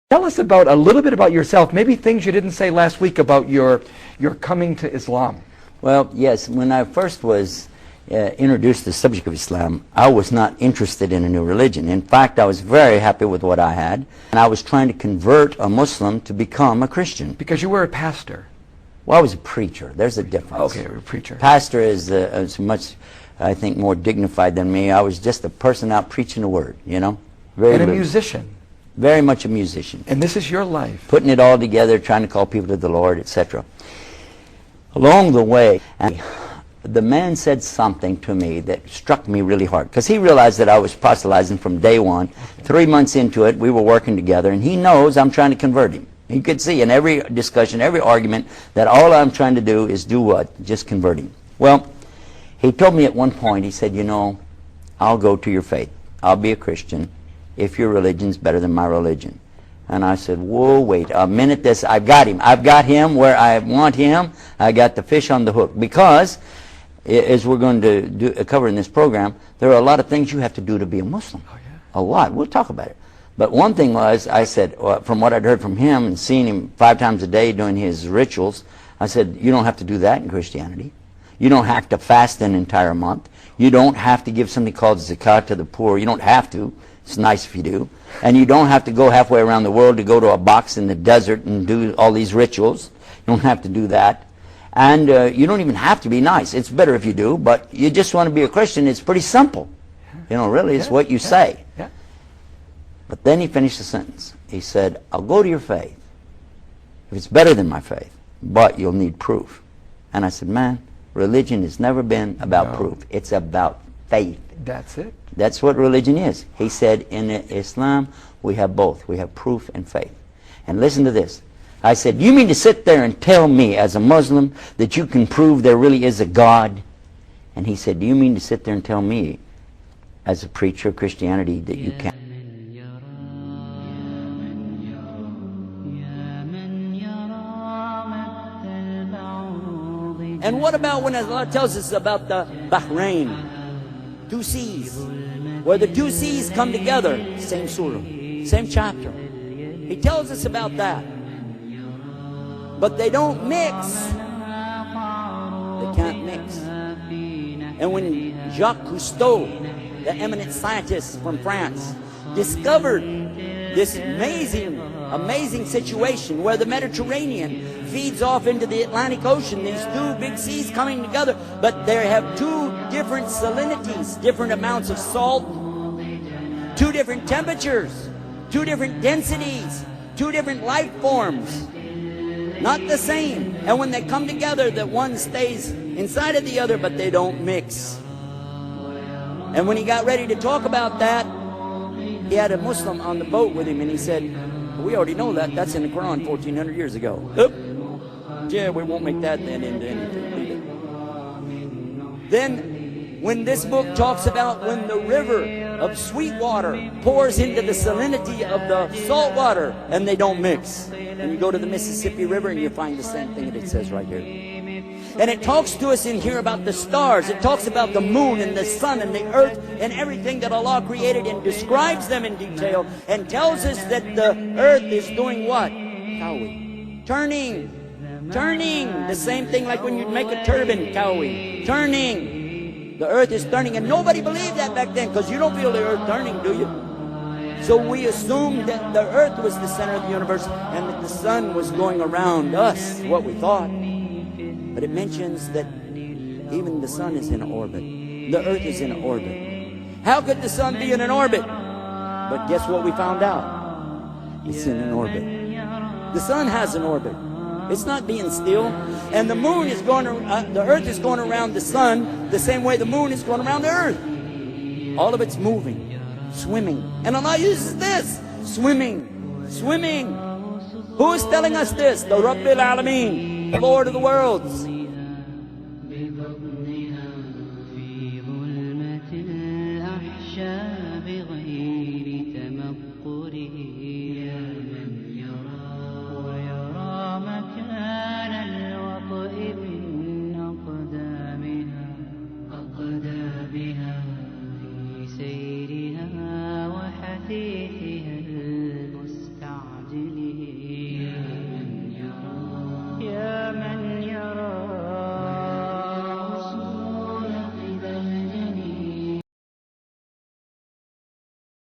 Tell us about a little bit about yourself, maybe things you didn't say last week about your coming to Islam. Well, yes, when I first was introduced to the subject of Islam, I was not interested in a new religion. In fact, I was very happy with what I had, and I was trying to convert a Muslim to become a Christian. Because you were a pastor. Well, I was a preacher. There's a difference. Okay, you're a preacher. Pastor is much, I think, more dignified than me. I was just a person out preaching the word, you know. And a musician. Very much a musician. And this is your life. Putting it all together, trying to call people to the Lord, etc. Along the way, the man said something to me that struck me really hard, because he realized that I was proselytizing from day one. 3 months into it, we were working together, and he knows I'm trying to convert him. He could see in every discussion, every argument, that all I'm trying to do is do what? Just convert him. Well, he told me at one point, he said, you know, I'll go to your faith. I'll be a Christian if your religion's better than my religion. And I said, whoa, wait a minute, I've got him. I've got him where I want him. I got the fish on the hook. Because, as we're going to cover in this program, there are a lot of things you have to do to be a Muslim. Oh, yeah. A lot. We'll talk about it. But one thing was, I said, from what I'd heard from him and seeing him 5 times a day doing his rituals, I said, you don't have to do that in Christianity. You don't have to fast an entire month. You don't have to give something called zakat to the poor. You don't have to. It's nice if you do. And you don't have to go halfway around the world to go to a box in the desert and do all these rituals. You don't have to do that. And you don't even have to be nice. It's better if you do, but you just want to be a Christian. It's pretty simple. You know, really, it's what you say. Yeah. But then he finished the sentence. He said, I'll go to your faith if it's better than my faith, but you'll need proof. And I said, man, religion has never been about proof. It's about faith. That's it. That's what religion is. He said, in Islam, we have both. We have proof and faith. And listen to this. I said, you mean to sit there and tell me as a Muslim that you can prove there really is a God? And he said, do you mean to sit there and tell me as a preacher of Christianity that you can't? And what about when Allah tells us about the Bahrain? 2 seas, where the 2 seas come together, same surah, same chapter. He tells us about that. But they don't mix. They can't mix. And when Jacques Cousteau, the eminent scientist from France, discovered this amazing situation where the Mediterranean feeds off into the Atlantic Ocean, these 2 big seas coming together, but they have 2 different salinities, different amounts of salt, 2 different temperatures, 2 different densities, 2 different life forms, not the same. And when they come together, the one stays inside of the other, but they don't mix. And when he got ready to talk about that, he had a Muslim on the boat with him, and he said, we already know that. That's in the Quran 1,400 years ago. Yeah, we won't make that then into anything. Then, when this book talks about when the river of sweet water pours into the salinity of the salt water, and they don't mix. And you go to the Mississippi River, and you find the same thing that it says right here. And it talks to us in here about the stars. It talks about the moon and the sun and the earth and everything that Allah created, and describes them in detail, and tells us that the earth is doing what? Kawi. Turning. The same thing like when you make a turban, kawi. Turning. The earth is turning. And nobody believed that back then, because you don't feel the earth turning, do you? So we assumed that the earth was the center of the universe, and that the sun was going around us, what we thought. But it mentions that even the sun is in orbit. The earth is in orbit. How could the sun be in an orbit? But guess what we found out? It's in an orbit. The sun has an orbit. It's not being still. And the moon is going, the earth is going around the sun the same way the moon is going around the earth. All of it's moving, swimming. And Allah uses this, swimming. Who is telling us this? The Rabbil Alameen, the Lord of the worlds. سيرها وحثيثها المستعمل عاجله